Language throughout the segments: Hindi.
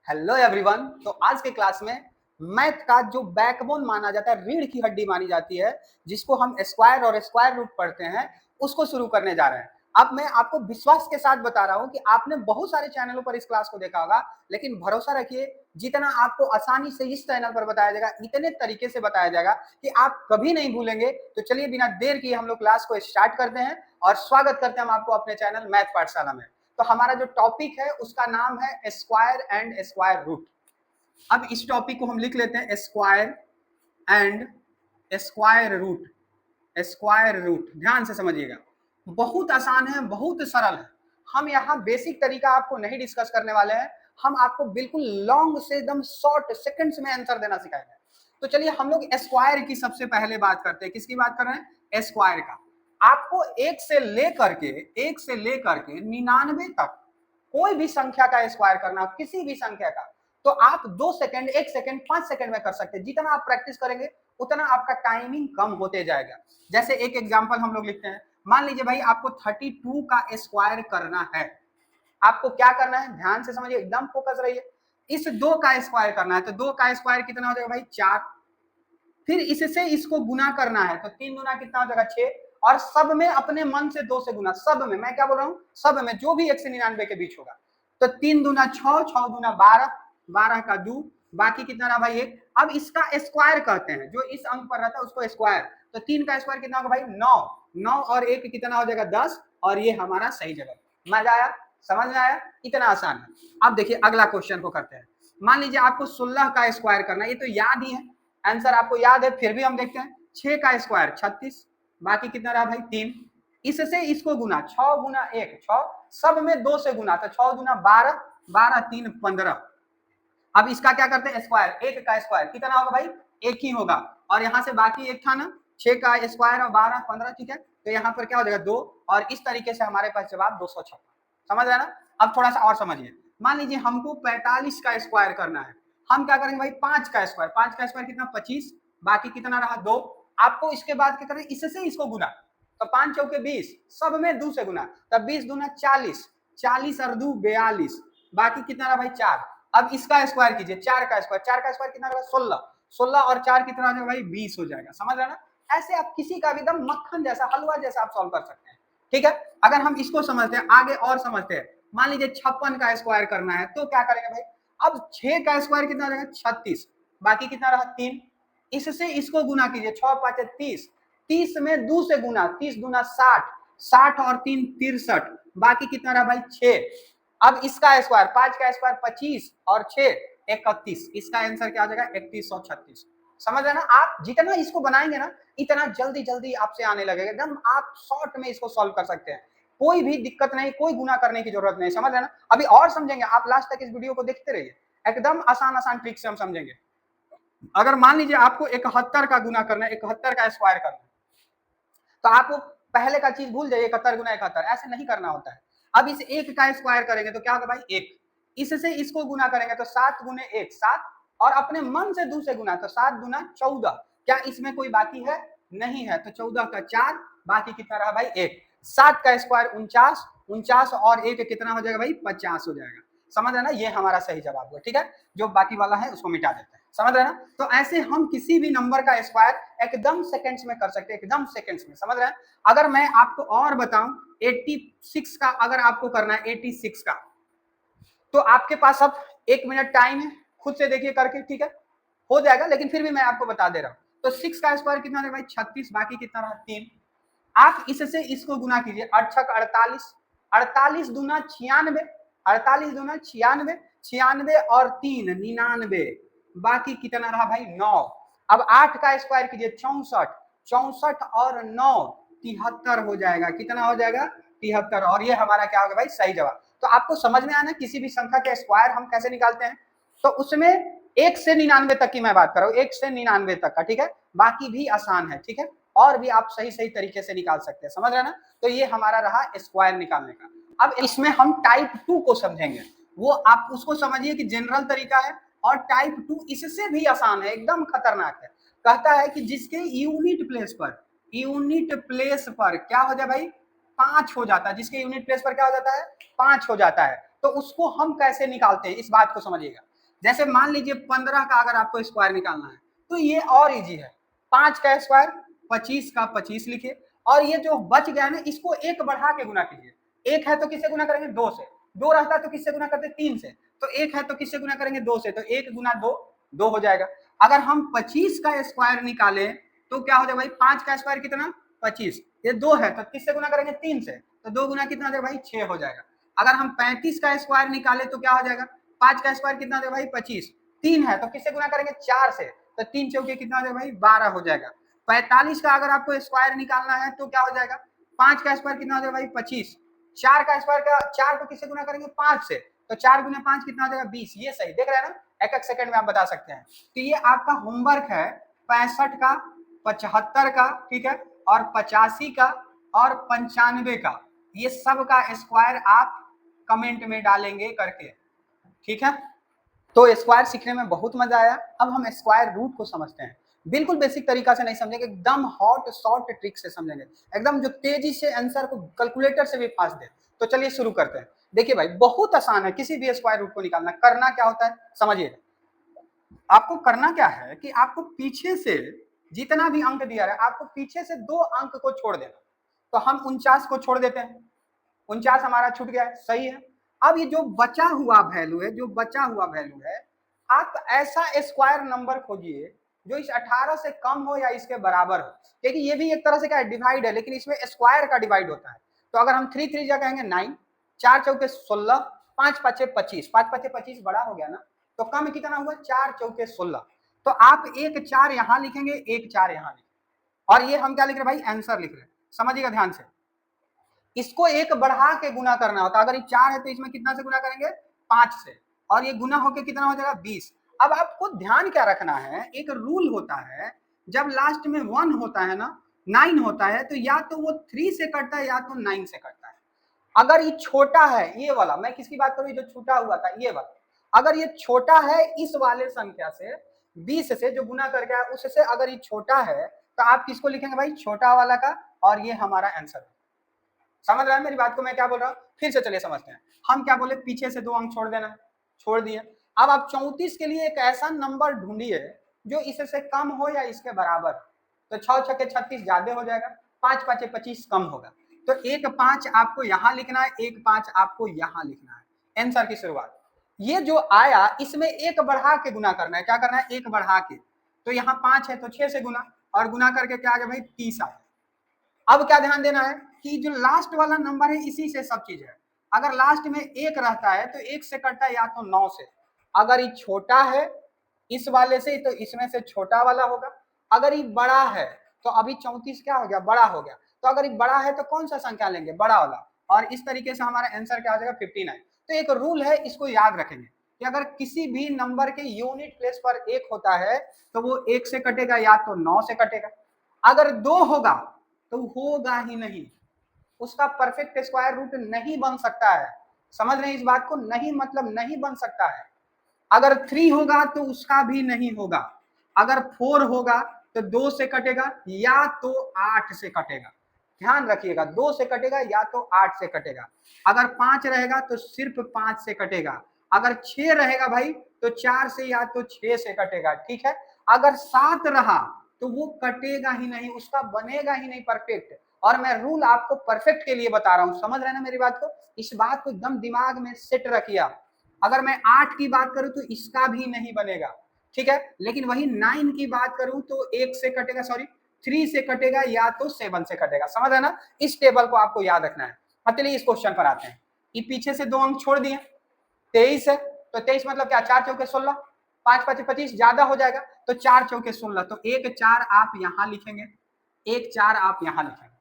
Hello everyone. तो आज के क्लास में मैथ का जो बैकबोन माना जाता है, रीढ़ की हड्डी मानी जाती है, जिसको हम स्क्वायर और स्क्वायर रूट पढ़ते हैं, उसको शुरू करने जा रहे हैं। अब मैं आपको विश्वास के साथ बता रहा हूं कि आपने बहुत सारे चैनलों पर इस क्लास को देखा होगा, लेकिन भरोसा रखिए जितना आपको आसानी से इस चैनल पर बताया जाएगा, इतने तरीके से बताया जाएगा कि आप कभी नहीं भूलेंगे। तो चलिए बिना देर किए हम लोग क्लास को स्टार्ट करते हैं और स्वागत करते हैं हम आपको अपने चैनल मैथ पाठशाला में। तो हमारा जो टॉपिक है उसका नाम है स्क्वायर एंड स्क्वायर रूट। अब इस टॉपिक को हम लिख लेते हैं square and square root. Square root ध्यान से समझिएगा, बहुत आसान है, बहुत सरल है। हम यहाँ बेसिक तरीका आपको नहीं डिस्कस करने वाले हैं, हम आपको बिल्कुल लॉन्ग से एकदम शॉर्ट सेकंड्स में आंसर देना सिखाएंगे। तो चलिए हम लोग स्क्वायर की सबसे पहले बात करते हैं। किसकी बात कर रहे हैं? स्क्वायर का। आपको एक से लेकर के 99 तक कोई भी संख्या का स्क्वायर करना, किसी भी संख्या का, तो आप 2 सेकंड, 1 सेकंड, 5 सेकंड में कर सकते हैं। जितना आप प्रैक्टिस करेंगे उतना आपका टाइमिंग कम होते जाएगा। जैसे एक एग्जांपल हम लोग लिखते हैं। मान लीजिए भाई आपको 32 का स्क्वायर करना है। आपको क्या करना है? ध्यान से समझिए, एकदम फोकस रहिए। इस 2 का स्क्वायर करना है, तो 2 का स्क्वायर कितना हो जाएगा भाई? 4। फिर इससे इसको गुना करना है, तो 3 गुना कितना हो जाएगा? 6। और सब में अपने मन से 2 से गुना, सब में, मैं क्या बोल रहा हूँ, सब में जो भी 1 से 99 के बीच होगा। तो 3 दूना 6, 6 दूना 12, 12 का 2, बाकी कितना रहा भाई? 1। अब इसका स्क्वायर कहते हैं, जो इस अंक पर रहता है उसको स्क्वायर। तो 3 का स्क्वायर कितना होगा भाई? 9। 9 और 1 कितना हो जाएगा? 10। और ये हमारा सही जगह। मजा आया? समझ में आया? इतना आसान है। अब देखिए अगला क्वेश्चन को करते हैं। मान लीजिए आपको 16 का स्क्वायर करना है, ये तो याद ही है, आंसर आपको याद है, फिर भी हम देखते हैं। 6 का स्क्वायर 36, बाकी कितना रहा भाई? 3। इससे इसको गुना, 6 गुना 1 6, सब में 2 से गुना, तो 6 गुना 12, 12 3 15। अब इसका क्या करते हैं? स्क्वायर। 1 का स्क्वायर कितना होगा भाई? 1 ही होगा। और यहाँ से बाकी 1 था ना, 6 का स्क्वायर और 12 15, ठीक है। तो यहाँ पर क्या हो जाएगा? 2। और इस तरीके से हमारे पास जवाब 256। समझ रहे ना? अब थोड़ा सा और समझिए। मान लीजिए हमको 45 का स्क्वायर करना है। हम क्या करेंगे भाई? 5 का स्क्वायर। 5 का स्क्वायर कितना? 25, बाकी कितना रहा? 2। आपको इसके बाद क्या करें? इससे इसको गुना, तो 5 चौके 20, सब में 2 से गुना, तब 20 दूना 40, 40 और 2 42, बाकी कितना रहा भाई? 4। अब इसका स्क्वायर कीजिए, 4 का स्क्वायर। 4 का स्क्वायर कितना रहा? 16। 16 और 4 कितना हो जाएगा भाई? 20 हो जाएगा। समझ रहे ना? ऐसे आप किसी का भी एकदम मक्खन जैसा, हलवा जैसा आप सॉल्व कर सकते हैं, ठीक है। अगर हम इसको समझते हैं, आगे और समझते हैं। मान लीजिए 56 का स्क्वायर करना है, तो क्या करेंगे भाई? अब 6 का स्क्वायर कितना रहेगा? 36, बाकी कितना रहा? 3। इससे इसको गुना कीजिए, 6 5 30, 30 में 2 से गुना, 30 दूना 60, 60 और 3 63, बाकी कितना रहा भाई? 6। अब इसका स्क्वायर, 5 का स्क्वायर 25 और 6 31, इसका आंसर क्या आ जाएगा? 3136। समझ रहे ना? आप जितना इसको बनाएंगे ना, इतना जल्दी जल्दी आपसे आने लगेगा, एकदम आप शॉर्ट में इसको सॉल्व कर सकते हैं। कोई भी दिक्कत नहीं, कोई गुना करने की जरूरत नहीं। समझ रहे ना? अभी और समझेंगे, आप लास्ट तक इस वीडियो को देखते रहिए, एकदम आसान आसान ट्रिक से हम समझेंगे। अगर मान लीजिए आपको 71 का गुना करना है, 71 का स्क्वायर करना है, तो आपको पहले का चीज भूल जाइए, 71 गुना 71 ऐसे नहीं करना होता है। अब इस 1 का स्क्वायर करेंगे तो क्या होगा भाई? 1। इससे इसको गुना करेंगे तो 7 गुने 1 7, और अपने मन से 2 से गुना, तो 7 दूना 14। क्या इसमें कोई बाकी है? नहीं है, तो 14 का 4, बाकी कितना रहा भाई? 1। 7 का स्क्वायर 49, 49 और 1 कितना हो जाएगा भाई? 50 हो जाएगा। समझ रहे ना? ये हमारा सही जवाब हुआ, ठीक है। जो बाकी वाला है उसको मिटा देते हैं। समझ रहे ना? तो ऐसे हम किसी भी नंबर का स्क्वायर एकदम सेकंड्स में कर सकते हैं, एकदम सेकंड्स में। समझ रहे हैं? अगर मैं आपको और बताऊं, 86 का अगर आपको करना है, 86 का, तो आपके पास अब 1 मिनट टाइम है, खुद से देखिए करके, ठीक है। हो जाएगा, लेकिन फिर भी मैं आपको बता दे रहा हूं। तो 6 का स्क्वायर कितना है भाई? 36, बाकी कितना रहा? 3। आप इससे इसको गुना कीजिए, 8 6 48, 48 दूना 96, 48 दूना 96, 96 और 3 99, बाकी कितना रहा भाई? 9। अब 8 का स्क्वायर कीजिए, 64, 64 और 9 73 हो जाएगा। कितना हो जाएगा? 73। और ये हमारा क्या होगा भाई? सही जवाब। तो आपको समझ में आना किसी भी संख्या के स्क्वायर हम कैसे निकालते हैं। तो उसमें 1 से 99 तक की मैं बात कर रहा हूँ, 1 से 99 तक का, ठीक है। बाकी भी आसान है, ठीक है, और भी आप सही सही तरीके से निकाल सकते हैं। समझ रहे ना? तो ये हमारा रहा स्क्वायर निकालने का। अब इसमें हम टाइप 2 को समझेंगे। वो आप उसको समझिए कि जनरल तरीका है, और टाइप 2 इससे भी आसान है, एकदम खतरनाक है। कहता है कि जिसके यूनिट प्लेस पर क्या हो जाए भाई? 5 हो जाता है। जिसके यूनिट प्लेस पर क्या हो जाता है? 5 हो जाता है। तो उसको हम कैसे निकालते हैं, इस बात को समझिएगा। जैसे मान लीजिए 15 का अगर आपको स्क्वायर निकालना है तो ये और इजी है, 5 का स्क्वायर 25 का 25 लिखिए, और ये जो बच गया ना इसको एक बढ़ा के गुना कीजिए। एक है तो किससे गुना करेंगे, 2 से, 2 रहता है तो किससे गुना करते, 3 से, तो एक है तो किससे गुना करेंगे, 2 से, तो 1 गुना 2 2 हो जाएगा। अगर हम 25 का स्क्वायर निकालें तो क्या हो जाएगा भाई, 5 का स्क्वायर कितना 25, ये 2 है तो किससे गुना करेंगे, 3 से, तो 2 गुना कितना हो जाएगा भाई 6 हो जाएगा। अगर हम 35 का स्क्वायर निकाले तो क्या हो जाएगा, 5 का स्क्वायर कितना हो जाएगा भाई 25, 3 है तो किससे गुना करेंगे 4 से, तो 3 चौके कितना हो जाएगा भाई 12 हो जाएगा। 45 का अगर आपको स्क्वायर निकालना है तो क्या हो जाएगा, 5 का स्क्वायर कितना हो जाएगा भाई 25, 4 का स्क्वायर का 4 को किससे गुना करेंगे 5 से, तो 4 गुना 5 कितना हो जाएगा 20। ये सही देख रहे हैं ना, एक एक सेकंड में आप बता सकते हैं। तो ये आपका होमवर्क है 65 का, 75 का, ठीक है, और 85 का और 95 का, ये सब का स्क्वायर आप कमेंट में डालेंगे करके, ठीक है। तो स्क्वायर सीखने में बहुत मजा आया। अब हम स्क्वायर रूट को समझते हैं, बिल्कुल बेसिक तरीका से नहीं समझेंगे, एकदम हॉट शॉर्ट ट्रिक से समझेंगे, एकदम जो तेजी से आंसर को कैलकुलेटर से भी फास्ट दे। तो चलिए शुरू करते हैं। देखिए भाई बहुत आसान है किसी भी स्क्वायर रूट को निकालना। करना क्या होता है समझिए, आपको करना क्या है कि आपको पीछे से जितना भी अंक दिया है आपको पीछे से 2 अंक को छोड़ देना। तो हम 49 को छोड़ देते हैं, 49 हमारा छूट गया है, सही है। अब ये जो बचा हुआ वैल्यू है, जो बचा हुआ वैल्यू है, आप ऐसा स्क्वायर नंबर खोजिए जो इस 18 से कम हो या इसके बराबर हो, क्योंकि ये भी एक तरह से क्या है डिवाइड है, लेकिन इसमें स्क्वायर का डिवाइड होता है। तो अगर हम 3 3 जा कहेंगे 9, 4 चौके 16, 5 5 25, 5 5 25 बड़ा हो गया ना, तो कम कितना हुआ 4 चौके 16। तो आप 1 4 यहां लिखेंगे, 1 4 यहां लिखेंगे, और ये हम क्या लिख रहे हैं भाई आंसर लिख रहे हैं, समझिएगा ध्यान से। इसको एक बढ़ा के गुना करना होता है, अगर ये 4 है तो इसमें कितना से गुना करेंगे 5 से, और ये गुना होके कितना हो जाएगा 20। अब आपको ध्यान क्या रखना है, एक रूल होता है जब लास्ट में 1 होता है ना, 9 होता है, तो या तो वो 3 से कटता है या तो 9 से कटता है। अगर ये छोटा है, ये वाला मैं किसकी बात करूं, जो छूटा हुआ था ये वाला, अगर ये छोटा है इस वाले संख्या से 20 से जो गुना करके आया उससे, अगर ये छोटा है तो आप किसको लिखेंगे भाई, छोटा वाला का, और ये हमारा आंसर है। समझ रहे हैं मेरी बात को, मैं क्या बोल रहा हूँ, फिर से चलिए समझते हैं। हम क्या बोले, पीछे से 2 अंक छोड़ देना, छोड़ दिए। अब आप 34 के लिए एक ऐसा नंबर ढूंढिए जो इससे कम हो या इसके बराबर। तो 6 छक्के 36 ज्यादा हो जाएगा, 5 5 25 कम होगा, तो 1 5 आपको यहां लिखना है, 1 5 आपको यहां लिखना है। आंसर की शुरुआत ये जो आया इसमें एक बढ़ा के गुना करना है, क्या करना है, एक बढ़ा के। तो यहाँ 5 है तो 6 से गुना, और गुना करके क्या आ गया भाई 30 आ गया। अब क्या ध्यान देना है कि जो लास्ट वाला नंबर है इसी से सब चीज है। अगर लास्ट में 1 रहता है तो 1 से कटता है या तो 9 से। अगर ये छोटा है इस वाले से तो इसमें से छोटा वाला होगा। अगर ये बड़ा है तो अभी 34 क्या हो गया, बड़ा हो गया। तो अगर ये बड़ा है तो कौन सा संख्या लेंगे, बड़ा वाला, और इस तरीके से हमारा आंसर क्या हो जाएगा 59। तो एक रूल है, इसको याद रखेंगे कि अगर किसी भी नंबर के यूनिट प्लेस पर 1 होता है तो वो 1 से कटेगा या तो 9 से कटेगा। अगर 2 होगा तो होगा ही नहीं, उसका परफेक्ट स्क्वायर रूट नहीं बन सकता है। समझ रहे हैं इस बात को, नहीं मतलब नहीं बन सकता है। अगर 3 होगा तो उसका भी नहीं होगा। अगर 4 होगा तो 2 से कटेगा या तो 8 से कटेगा। ध्यान रखिएगा, 2 से कटेगा या तो 8 से कटेगा। अगर 5 रहेगा तो सिर्फ 5 से कटेगा। अगर 6 रहेगा भाई तो 4 से या तो 6 से कटेगा, ठीक है। अगर 7 रहा तो वो कटेगा ही नहीं, उसका बनेगा ही नहीं परफेक्ट। और मैं रूल आपको परफेक्ट के लिए बता रहा हूं, समझ रहे हैं ना मेरी बात को, इस बात को एकदम दिमाग में सेट रखिए। अगर मैं 8 की बात करूं तो इसका भी नहीं बनेगा, ठीक है। लेकिन वही 9 की बात करूं तो 1 से कटेगा, सॉरी 3 से कटेगा या तो 7 से कटेगा। समझ है ना, इस टेबल को आपको याद रखना है। अब चलिए इस क्वेश्चन पर आते हैं। ये पीछे से 2 अंक छोड़ दिए, 23 है तो 23 मतलब क्या, 4 चौके 16, 5 5 25 ज्यादा हो जाएगा, तो 4 चौके 16, तो 1 4 आप यहां लिखेंगे, 1 4 आप यहां लिखेंगे।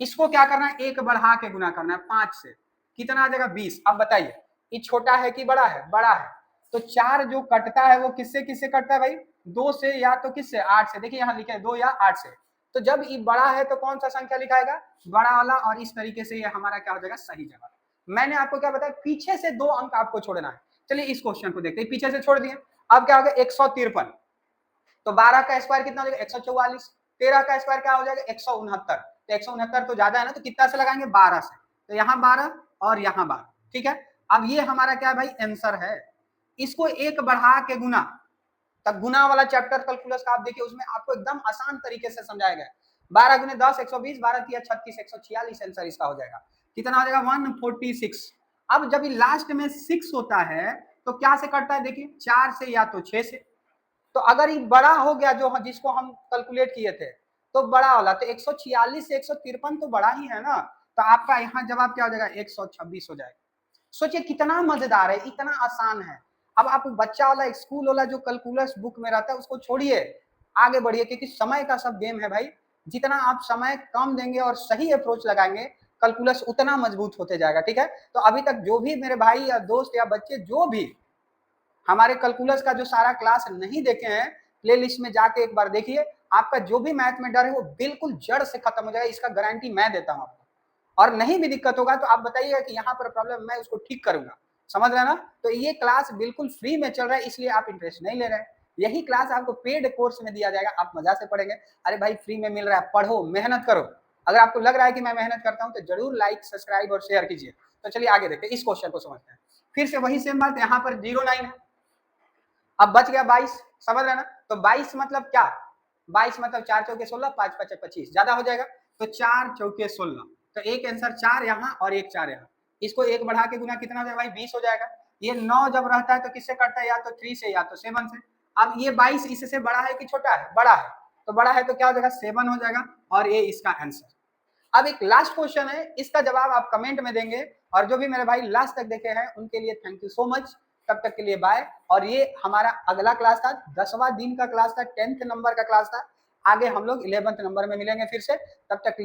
इसको क्या करना है, एक बढ़ा के गुना करना है 5 से, कितना आ जाएगा 20। अब बताइए ये छोटा है कि बड़ा है, बड़ा है। तो 4 जो कटता है वो किससे किससे कटता है भाई, 2 से या तो किससे, 8 से। देखिए यहाँ लिखे है 2 या 8 से। तो जब ये बड़ा है तो कौन सा संख्या लिखाएगा, बड़ा वाला, और इस तरीके से ये हमारा क्या हो जाएगा सही जगह। मैंने आपको क्या बताया, पीछे से 2 अंक आपको छोड़ना है। चलिए इस क्वेश्चन को देखते हैं, पीछे से छोड़ दिए। अब क्या हो गया 153, तो 12 का स्क्वायर कितना हो जाएगा 144, 13 का स्क्वायर क्या हो जाएगा 169। तो 169 तो ज्यादा है ना, तो कितना से लगाएंगे 12 से, तो यहाँ 12 और यहाँ 12, ठीक है। अब ये हमारा क्या है भाई आंसर है। इसको एक बढ़ा के गुना, तब गुना वाला चैप्टर कैलकुलस का आप देखिए, उसमें आपको एकदम आसान तरीके से समझाया गया है। 12 गुने 10 120, 12 तिया 36, 146 आंसर इसका हो जाएगा। कितना हो जाएगा 146। अब जब ये लास्ट में 6 होता है तो क्या से कटता है, देखिए 4 से या तो 6 से। तो अगर ये बड़ा हो गया जो जिसको हम कैलकुलेट किए थे, तो बड़ा वाला, तो 146 से 153 तो बड़ा ही है ना, तो आपका यहाँ जवाब क्या हो जाएगा 126 हो जाएगा। सोचिए कितना मजेदार है, इतना आसान है। अब आप बच्चा वाला स्कूल वाला जो कैलकुलस बुक में रहता है उसको छोड़िए, आगे बढ़िए, क्योंकि समय का सब गेम है भाई। जितना आप समय कम देंगे और सही अप्रोच लगाएंगे, कैलकुलस उतना मजबूत होते जाएगा। ठीक है, तो अभी तक जो भी मेरे भाई या दोस्त या बच्चे जो भी हमारे कैलकुलस का जो सारा क्लास नहीं देखे हैं, प्लेलिस्ट में जाके एक बार देखिए, आपका जो भी मैथ में डर है वो बिल्कुल जड़ से खत्म हो जाएगा, इसका गारंटी मैं देता हूं आपको। और नहीं भी दिक्कत होगा तो आप बताइएगा कि यहाँ पर प्रॉब्लम, मैं उसको ठीक करूंगा। समझ रहे ना? तो ये क्लास बिल्कुल फ्री में चल रहा है, इसलिए आप इंटरेस्ट नहीं ले रहे हैं। यही क्लास आपको पेड कोर्स में दिया जाएगा, आप मजा से पढ़ेंगे। अरे भाई फ्री में मिल रहा है, पढ़ो, मेहनत करो। अगर आपको लग रहा है कि मैं मेहनत करता हूं तो जरूर लाइक सब्सक्राइब और शेयर कीजिए। तो चलिए आगे देखते हैं, इस क्वेश्चन को समझते हैं। फिर से वही सेम बात, यहाँ पर 09 है, अब बच गया 22। समझ रहे ना? तो 22 मतलब क्या, 22 मतलब 4 चौके 16, 5 5 25, ज्यादा हो जाएगा, तो 4 चौके 16, तो एक आंसर 4 यहाँ और एक 4 यहाँ। इसको एक बढ़ा के गुना कितना हो जाएगा भाई 20 हो जाएगा। ये 9 जब रहता है तो किससे कटता है, या तो 3 से या तो 7 से। अब ये 22 इससे बड़ा है कि छोटा है, बड़ा है, तो बड़ा है तो क्या हो जाएगा 7 हो जाएगा, और ये इसका आंसर। अब एक लास्ट क्वेश्चन है, इसका जवाब आप कमेंट में देंगे, और जो भी मेरे भाई लास्ट तक देखे हैं उनके लिए थैंक यू सो मच। तब तक के लिए बाय। और ये हमारा अगला क्लास था, 10वां दिन का क्लास था, 10th नंबर का क्लास था। आगे हम लोग 11th नंबर में मिलेंगे फिर से, तब तक